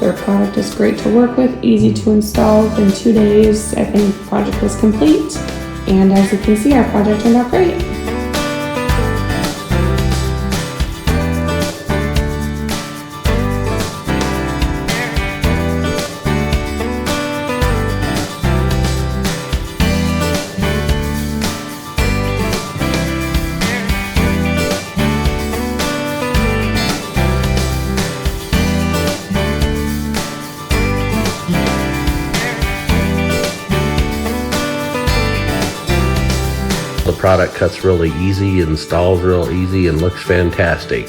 Their product is great to work with, easy to install. In 2 days, I think the project was complete. And as you can see, our project turned out great. The product cuts really easy, installs real easy, and looks fantastic.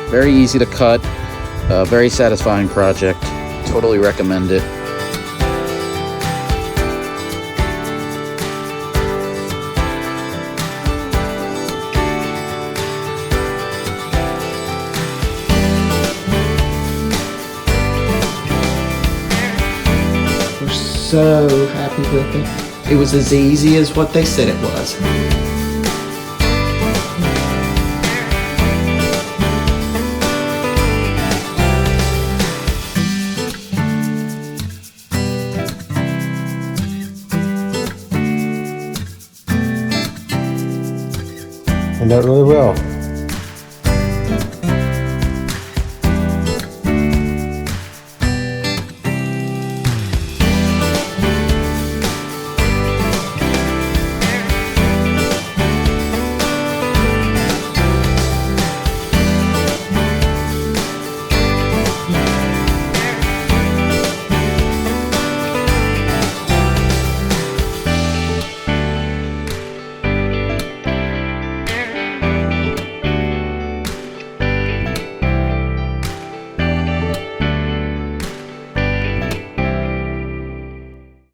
Very easy to cut, very satisfying project. Totally recommend it. So happy with it. It was as easy as what they said it was. Turned out really well.